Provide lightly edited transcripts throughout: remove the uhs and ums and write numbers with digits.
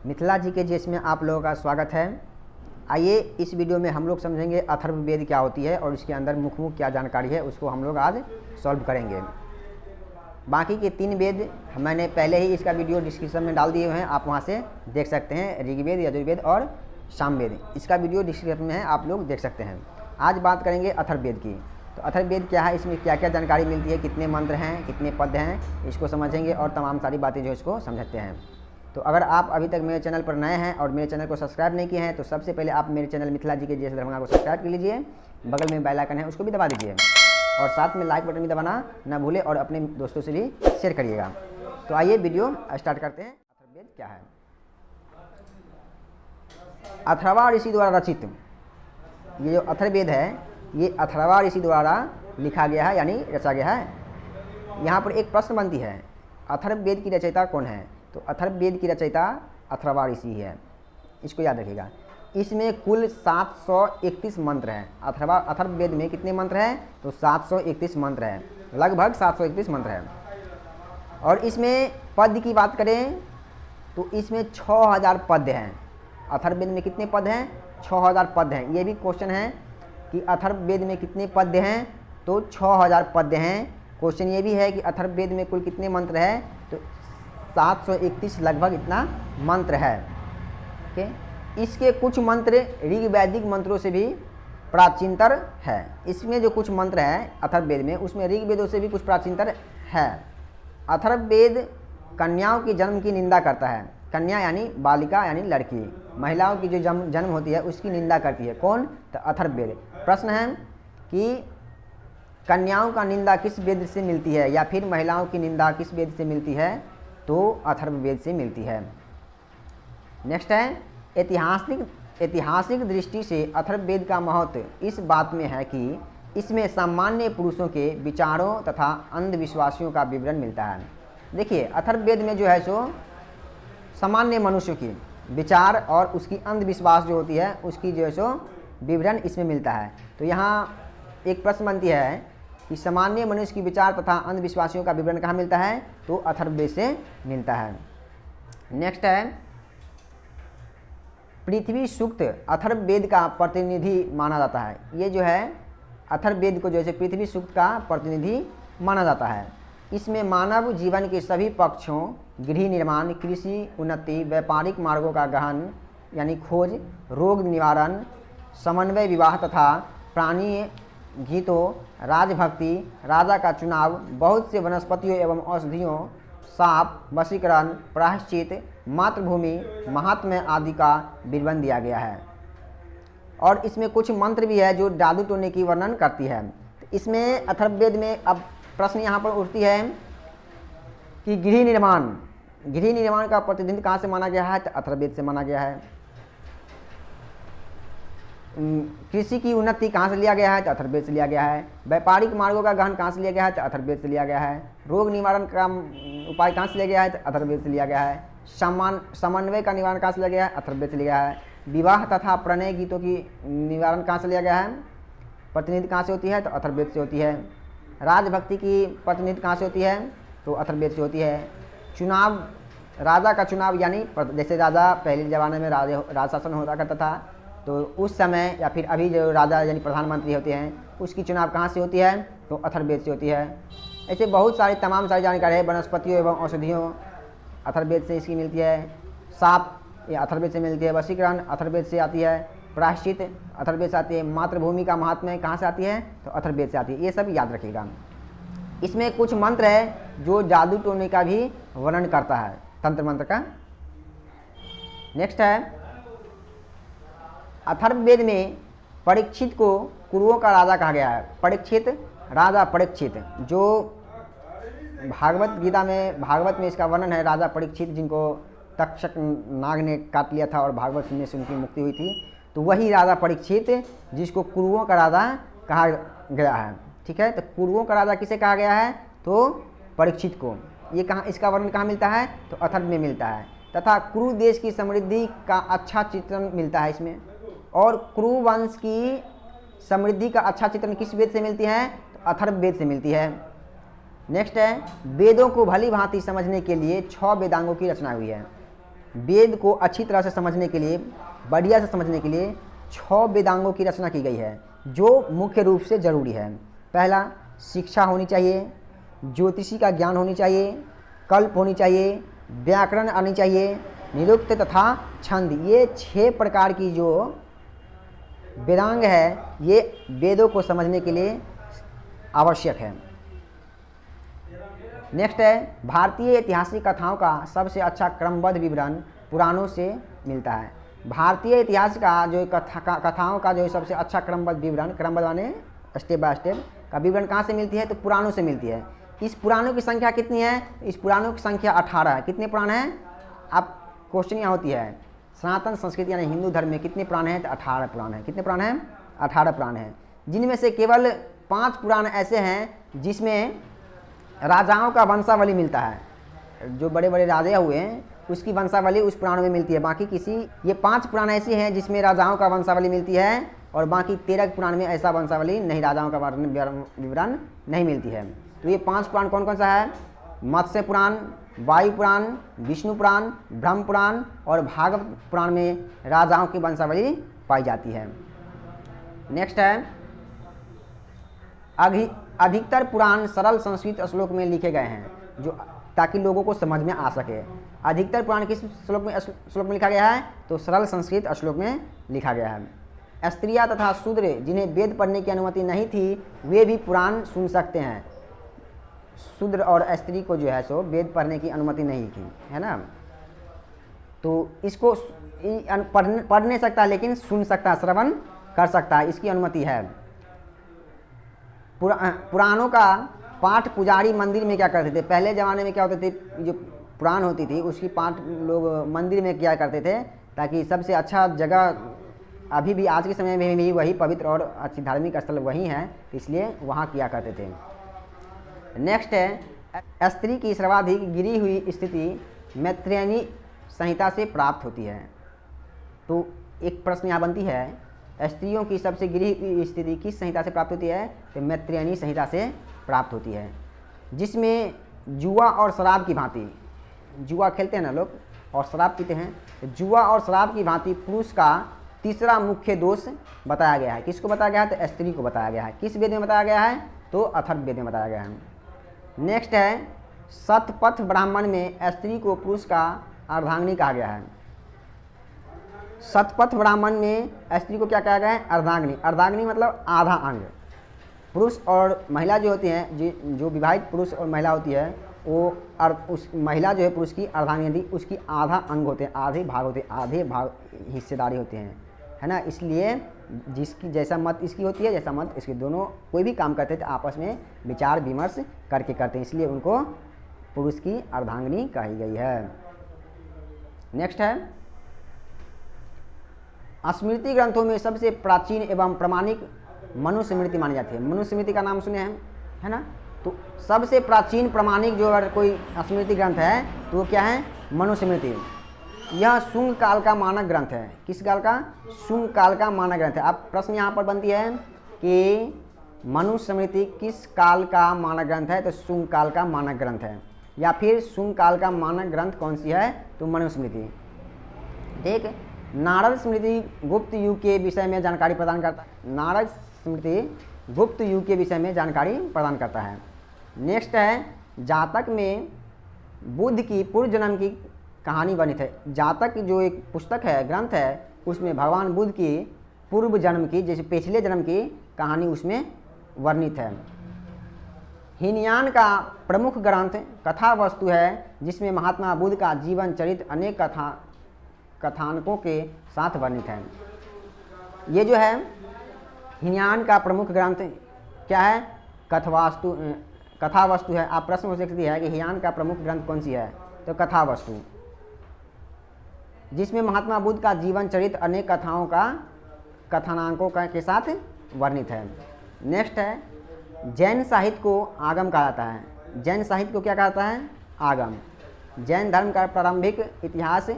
मिथिला जी के जीएस में आप लोगों का स्वागत है। आइए इस वीडियो में हम लोग समझेंगे अथर्ववेद क्या होती है और इसके अंदर मुख्य क्या जानकारी है उसको हम लोग आज सॉल्व करेंगे। बाकी के 3 वेद मैंने पहले ही इसका वीडियो डिस्क्रिप्शन में डाल दिए हुए हैं, आप वहां से देख सकते हैं। ऋग्वेद, यजुर्वेद और सामवेद, इसका वीडियो डिस्क्रिप्शन में है, आप लोग देख सकते हैं। आज बात करेंगे अथर्ववेद की। तो अथर्ववेद क्या है, इसमें क्या क्या जानकारी मिलती है, कितने मंत्र हैं, कितने पद हैं, इसको समझेंगे और तमाम सारी बातें जो इसको समझते हैं। तो अगर आप अभी तक मेरे चैनल पर नए हैं और मेरे चैनल को सब्सक्राइब नहीं किए हैं तो सबसे पहले आप मेरे चैनल मिथिला जी के जीएस दरभंगा को सब्सक्राइब कर लीजिए, बगल में बेल आइकन है उसको भी दबा दीजिए और साथ में लाइक बटन भी दबाना ना भूले और अपने दोस्तों से भी शेयर करिएगा। तो आइए वीडियो स्टार्ट करते हैं। अथर्ववेद क्या है? अथर्वा ऋषि द्वारा रचित ये जो अथर्ववेद है ये अथर्वा ऋषि द्वारा लिखा गया है, यानी रचा गया है। यहाँ पर एक प्रश्न बनती है, अथर्ववेद की रचयिता कौन है? तो अथर्ववेद की रचयिता अथर्वा ऋषि है, इसको याद रखिएगा। इसमें कुल 731 मंत्र हैं। अथर्ववेद में कितने मंत्र हैं? तो 731 मंत्र हैं, लगभग 731 मंत्र हैं। और इसमें पद की बात करें तो इसमें 6000 पद हैं। अथर्ववेद में कितने पद हैं? 6000 पद हैं। ये भी क्वेश्चन है कि अथर्ववेद में कितने पद हैं? तो 6000 पद हैं। क्वेश्चन ये भी है कि अथर्ववेद में कुल कितने मंत्र हैं? तो 731 लगभग इतना मंत्र है। ओके, इसके कुछ मंत्र ऋग्वैदिक मंत्रों से भी प्राचीनतर है। इसमें जो कुछ मंत्र हैं अथर्ववेद में उसमें ऋग्वेदों से भी कुछ प्राचीनतर है। अथर्ववेद कन्याओं की जन्म की निंदा करता है। कन्या यानी बालिका यानी लड़की, महिलाओं की जो जन्म होती है उसकी निंदा करती है। कौन? तो अथर्ववेद। प्रश्न है कि कन्याओं का निंदा किस वेद से मिलती है या फिर महिलाओं की निंदा किस वेद से मिलती है? तो अथर्ववेद से मिलती है। नेक्स्ट है ऐतिहासिक दृष्टि से अथर्ववेद का महत्व इस बात में है कि इसमें सामान्य पुरुषों के विचारों तथा अंधविश्वासियों का विवरण मिलता है। देखिए अथर्ववेद में जो है सो सामान्य मनुष्य की विचार और उसकी अंधविश्वास जो होती है उसकी जो है सो विवरण इसमें मिलता है। तो यहाँ एक प्रश्न बनती है कि सामान्य मनुष्य की विचार तथा अंधविश्वासियों का विवरण कहाँ मिलता है? तो अथर्ववेद से मिलता है। नेक्स्ट है पृथ्वी सूक्त अथर्ववेद का प्रतिनिधि माना जाता है। ये जो है अथर्ववेद को जैसे पृथ्वी सूक्त का प्रतिनिधि माना जाता है। इसमें मानव जीवन के सभी पक्षों, गृह निर्माण, कृषि उन्नति, व्यापारिक मार्गों का गहन यानी खोज, रोग निवारण, समन्वय, विवाह तथा प्राणी गीतों, राजभक्ति, राजा का चुनाव, बहुत से वनस्पतियों एवं औषधियों, साप, वशीकरण, प्रायश्चित, मातृभूमि, महात्म्य आदि का विवरण दिया गया है। और इसमें कुछ मंत्र भी है जो जादू टोने की वर्णन करती है। इसमें अथर्ववेद में अब प्रश्न यहाँ पर उठती है कि गृह निर्माण का प्रतिनिधित्व कहाँ से माना गया है? तो अथर्ववेद से माना गया है। कृषि की उन्नति कहाँ से लिया गया है? तो अथर्ववेद से लिया गया है। व्यापारिक मार्गों का गहन कहाँ से लिया गया है? तो अथर्ववेद से लिया गया है। रोग निवारण का उपाय कहाँ से लिया गया है? तो अथर्ववेद से लिया गया है। समन्वय का निवारण कहाँ से लिया गया है? अथर्ववेद से लिया गया है। विवाह तथा प्रणय गीतों की निवारण कहाँ से लिया गया है? प्रतिनिधि कहाँ से होती है? तो अथर्ववेद से होती है। राजभक्ति की प्रतिनिधि कहाँ से होती है? तो अथर्ववेद से होती है। चुनाव, राजा का चुनाव यानी जैसे राजा पहले ज़माने में राज शासन होता करता था तो उस समय या फिर अभी जो राजा यानी प्रधानमंत्री होते हैं उसकी चुनाव कहाँ से होती है? तो अथर्ववेद से होती है। ऐसे बहुत सारी तमाम सारी जानकारी है। वनस्पतियों एवं औषधियों अथर्ववेद से इसकी मिलती है। साप ये अथर्ववेद से मिलती है। वशीकरण अथर्ववेद से आती है। प्रायश्चित अथर्ववेद से आती है। मातृभूमि का महात्म्य कहाँ से आती है? तो अथर्ववेद से आती है। ये सब याद रखिएगा। इसमें कुछ मंत्र है जो जादू टोने का भी वर्णन करता है, तंत्र मंत्र का। नेक्स्ट है अथर्ववेद में परीक्षित को कुरुओं का राजा कहा गया है। परीक्षित, राजा परीक्षित, जो भागवत गीता में भागवत में इसका वर्णन है। राजा परीक्षित जिनको तक्षक नाग ने काट लिया था और भागवत सुनने से उनकी मुक्ति हुई थी, तो वही राजा परीक्षित जिसको कुरुओं का राजा कहा गया है। ठीक है, तो कुरुओं का राजा किसे कहा गया है? तो परीक्षित को। ये कहाँ, इसका वर्णन कहाँ मिलता है? तो अथर्व में मिलता है। तथा कुरु देश की समृद्धि का अच्छा चित्रण मिलता है इसमें। और कुरु वंश की समृद्धि का अच्छा चित्रण किस वेद से मिलती है? तो अथर्ववेद से मिलती है। नेक्स्ट है वेदों को भली भांति समझने के लिए 6 वेदांगों की रचना हुई है। वेद को अच्छी तरह से समझने के लिए, बढ़िया से समझने के लिए 6 वेदांगों की रचना की गई है जो मुख्य रूप से जरूरी है। पहला, शिक्षा होनी चाहिए, ज्योतिषी का ज्ञान होनी चाहिए, कल्प होनी चाहिए, व्याकरण आनी चाहिए, निरुक्त तथा छंद। ये 6 प्रकार की जो वेदांग है ये वेदों को समझने के लिए आवश्यक है। नेक्स्ट है, भारतीय ऐतिहासिक कथाओं का सबसे अच्छा क्रमबद्ध विवरण पुराणों से मिलता है। भारतीय इतिहास का जो कथाओं का जो सबसे अच्छा क्रमबद्ध विवरण, क्रमबद्ध माने स्टेप बाय स्टेप का विवरण कहाँ से मिलती है? तो पुराणों से मिलती है। इस पुराणों की संख्या कितनी है? इस पुराणों की संख्या 18 है। कितने पुराण हैं? आप क्वेश्चन यहाँ होती है, सनातन संस्कृति यानी हिंदू धर्म में कितने पुराण हैं? तो 18 पुराण हैं। कितने पुराण हैं? 18 पुराण हैं, जिनमें से केवल 5 पुराण ऐसे हैं जिसमें राजाओं का वंशावली मिलता है। जो बड़े बड़े राजा हुए हैं उसकी वंशावली उस पुराण में मिलती है। बाकी ये 5 पुराण ऐसे हैं जिसमें राजाओं का वंशावली मिलती है और बाकी 13 पुराण में ऐसा वंशावली नहीं, राजाओं का विवरण नहीं मिलती है। तो ये 5 पुराण कौन कौन सा है? मत्स्य पुराण, वायु पुराण, विष्णु पुराण, ब्रह्म पुराण और भागवत पुराण में राजाओं की वंशावली पाई जाती है। नेक्स्ट है, अधिकतर पुराण सरल संस्कृत श्लोक में लिखे गए हैं, जो ताकि लोगों को समझ में आ सके। अधिकतर पुराण किस श्लोक में लिखा गया है? तो सरल संस्कृत श्लोक में लिखा गया है। स्त्रियां तथा शूद्र जिन्हें वेद पढ़ने की अनुमति नहीं थी वे भी पुराण सुन सकते हैं। शूद्र और स्त्री को जो है सो वेद पढ़ने की अनुमति नहीं थी, है ना। तो इसको पढ़ नहीं सकता लेकिन सुन सकता, श्रवण कर सकता है, इसकी अनुमति है। पुराणों का पाठ पुजारी मंदिर में क्या करते थे? पहले ज़माने में क्या होते थे, जो पुराण होती थी उसकी पाठ लोग मंदिर में किया करते थे, ताकि सबसे अच्छा जगह, अभी भी आज के समय में भी वही पवित्र और अच्छी धार्मिक स्थल वही है, इसलिए वहाँ किया करते थे। नेक्स्ट है, स्त्री की सर्वाधिक गिरी हुई स्थिति मैत्रेयनी संहिता से प्राप्त होती है। तो एक प्रश्न यहाँ बनती है, स्त्रियों की सबसे गिरी हुई स्थिति किस संहिता से प्राप्त होती है? तो मैत्रेयनी संहिता से प्राप्त होती है, जिसमें जुआ और शराब की भांति, जुआ खेलते हैं ना लोग और शराब पीते हैं, तो जुआ और शराब की भांति पुरुष का तीसरा मुख्य दोष बताया गया है। किसको बताया गया है? तो स्त्री को बताया गया है। किस वेद में बताया गया है? तो अथर्ववेद में बताया गया है। नेक्स्ट है, शतपथ ब्राह्मण में स्त्री को पुरुष का अर्धांगिनी कहा गया है। शतपथ ब्राह्मण में स्त्री को क्या कहा गया है? अर्धांगिनी। अर्धांगिनी मतलब आधा अंग। पुरुष और महिला जो होती हैं, जो विवाहित पुरुष और महिला होती है, वो उस महिला जो है पुरुष की अर्धांगिनी, उसकी आधा अंग होते हैं, आधे भाग होते हैं, आधे भाग हिस्सेदारी होते हैं, है ना। इसलिए जिसकी जैसा मत इसकी होती है, जैसा मत इसके, दोनों कोई भी काम करते थे आपस में विचार विमर्श करके करते हैं, इसलिए उनको पुरुष की अर्धांगिनी कही गई है। नेक्स्ट है, स्मृति ग्रंथों में सबसे प्राचीन एवं प्रामाणिक मनुस्मृति मानी जाती है। मनुस्मृति का नाम सुने हैं, है ना। तो सबसे प्राचीन प्रामाणिक जो अगर कोई स्मृति ग्रंथ है तो वो क्या है? मनुस्मृति। यह शुंग काल का मानक ग्रंथ है। किस काल का? शुंग काल का मानक ग्रंथ है। अब प्रश्न यहाँ पर बनती है कि मनुस्मृति किस काल का मानक ग्रंथ है? तो शुंग काल का मानक ग्रंथ है। या फिर शुंग काल का मानक ग्रंथ कौन सी है? तो मनुस्मृति। ठीक। नारद स्मृति गुप्त युग के विषय में जानकारी प्रदान करता है। नारद स्मृति गुप्त युग के विषय में जानकारी प्रदान करता है। नेक्स्ट है, जातक में बुद्ध की पूर्व जन्म की कहानी वर्णित है। जातक जो एक पुस्तक है, ग्रंथ है, उसमें भगवान बुद्ध की पूर्व जन्म की, जैसे पिछले जन्म की कहानी उसमें वर्णित है। हीनयान का प्रमुख ग्रंथ कथा वस्तु है, जिसमें महात्मा बुद्ध का जीवन चरित्र अनेक कथानकों के साथ वर्णित है। ये जो है हीनयान का प्रमुख ग्रंथ क्या है? कथा वस्तु है। आप प्रश्न हो सकती है कि हीनयान का प्रमुख ग्रंथ कौन सी है? तो कथा वस्तु, जिसमें महात्मा बुद्ध का जीवन चरित्र अनेक कथानकों के साथ वर्णित है। नेक्स्ट है, जैन साहित्य को आगम कहा जाता है। जैन साहित्य को क्या कहता है? आगम। जैन धर्म का प्रारंभिक इतिहास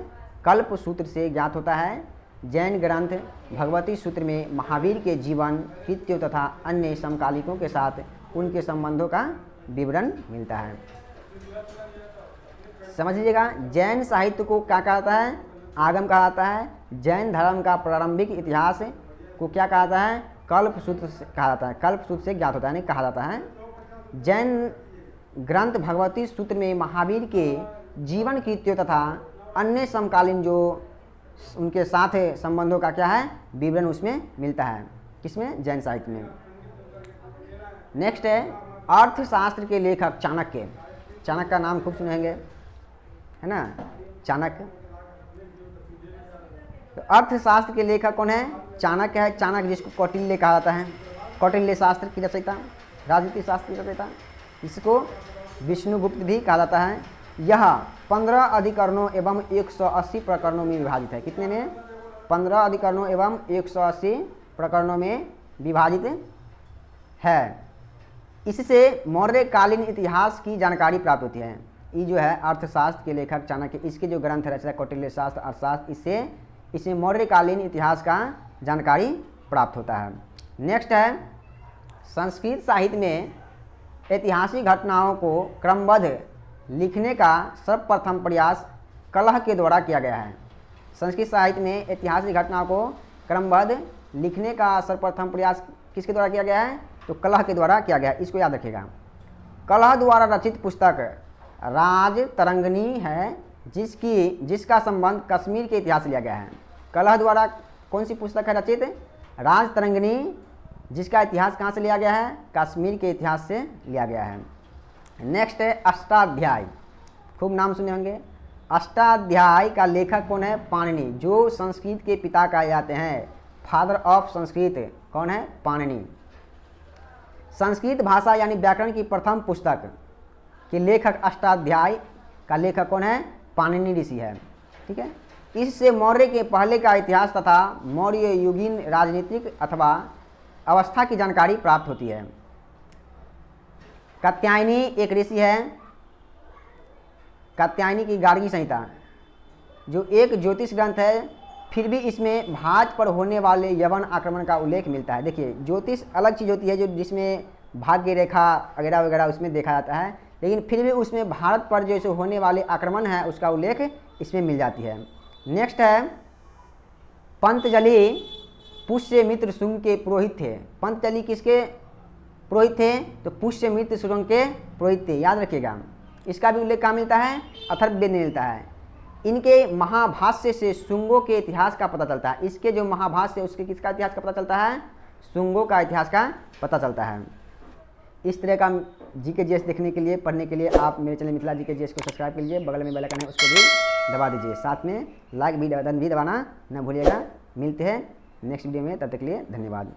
कल्प सूत्र से ज्ञात होता है। जैन ग्रंथ भगवती सूत्र में महावीर के जीवन, कृत्यों तथा अन्य समकालिकों के साथ उनके संबंधों का विवरण मिलता है। समझ लीजिएगा, जैन साहित्य को क्या कहा जाता है? आगम कहा जाता है। जैन धर्म का प्रारंभिक इतिहास को क्या कहा जाता है? कल्पसूत्र से कहा जाता है। कल्पसूत्र से ज्ञात होता है, नहीं कहा जाता है। जैन ग्रंथ भगवती सूत्र में महावीर के जीवन कृत्यों तथा अन्य समकालीन जो उनके साथ संबंधों का क्या है? विवरण उसमें मिलता है। किसमें? जैन साहित्य में। नेक्स्ट है अर्थशास्त्र के लेखक चाणक्य। चाणक्य का नाम खूब सुनेंगे, है ना, चाणक्य। तो अर्थशास्त्र के लेखक कौन है? चाणक्य है। चाणक्य जिसको कौटिल्य कहा जाता है, कौटिल्य शास्त्र की रचयिता, राजनीति शास्त्र की रचयिता, इसको विष्णुगुप्त भी कहा जाता है। यह 15 अधिकरणों एवं 180 प्रकरणों में विभाजित है। कितने में? 15 अधिकरणों एवं 180 प्रकरणों में विभाजित है। इससे मौर्यकालीन इतिहास की जानकारी प्राप्त होती है। ये जो है अर्थशास्त्र के लेखक चाणक्य, इसके जो ग्रंथ रचना कौटिल्य शास्त्र, अर्थशास्त्र, इससे मौर्यकालीन इतिहास का जानकारी प्राप्त होता है। नेक्स्ट है संस्कृत साहित्य में ऐतिहासिक घटनाओं को क्रमबद्ध लिखने का सर्वप्रथम प्रयास कलह के द्वारा किया गया है। संस्कृत साहित्य में ऐतिहासिक घटनाओं को क्रमबद्ध लिखने का सर्वप्रथम प्रयास किसके द्वारा किया गया है? तो कलह के द्वारा किया गया है। इसको याद रखिएगा। कलह द्वारा रचित पुस्तक राज तरंगिणी है, जिसका संबंध कश्मीर के इतिहास से लिया गया है। कलह द्वारा कौन सी पुस्तक है रचित? राज तरंगिणी, जिसका इतिहास कहाँ से लिया गया है? कश्मीर के इतिहास से लिया गया है। नेक्स्ट है अष्टाध्याय। खूब नाम सुने होंगे। अष्टाध्याय का लेखक कौन है? पाणिनि, जो संस्कृत के पिता कहे जाते हैं, फादर ऑफ संस्कृत। कौन है? पाणिनि। संस्कृत भाषा यानी व्याकरण की प्रथम पुस्तक के लेखक अष्टाध्याय का लेखक कौन है? पाणिनि ऋषि है। ठीक है। इससे मौर्य के पहले का इतिहास तथा मौर्य युगीन राजनीतिक अथवा अवस्था की जानकारी प्राप्त होती है। कात्यायनी एक ऋषि है। कात्यायनी की गार्गी संहिता जो एक ज्योतिष ग्रंथ है, फिर भी इसमें भारत पर होने वाले यवन आक्रमण का उल्लेख मिलता है। देखिए, ज्योतिष अलग चीज़ होती है जो जिसमें भाग्य रेखा वगैरह वगैरह उसमें देखा जाता है, लेकिन फिर भी उसमें भारत पर जैसे होने वाले आक्रमण है उसका उल्लेख इसमें मिल जाती है। नेक्स्ट है पंतजलि पुष्यमित्र शुंग के पुरोहित थे। पंतजलि किसके पुरोहित थे? तो पुष्यमित्र शुंग के पुरोहित थे। याद रखिएगा। इसका भी उल्लेख कहाँ मिलता है? अथर्ववेद में मिलता है। इनके महाभाष्य से शुंगों के इतिहास का पता चलता है। इसके जो महाभाष्य है उसके किसका इतिहास का पता चलता है? शुंगों का इतिहास का पता चलता है। इस तरह का जीके जीएस देखने के लिए, पढ़ने के लिए आप मेरे चैनल मिथिला जीके जीएस को सब्सक्राइब कीजिए। बगल में बेल आइकन है उसको भी दबा दीजिए। साथ में लाइक भी बटन भी दबाना न भूलिएगा। मिलते हैं नेक्स्ट वीडियो में, तब तक के लिए धन्यवाद।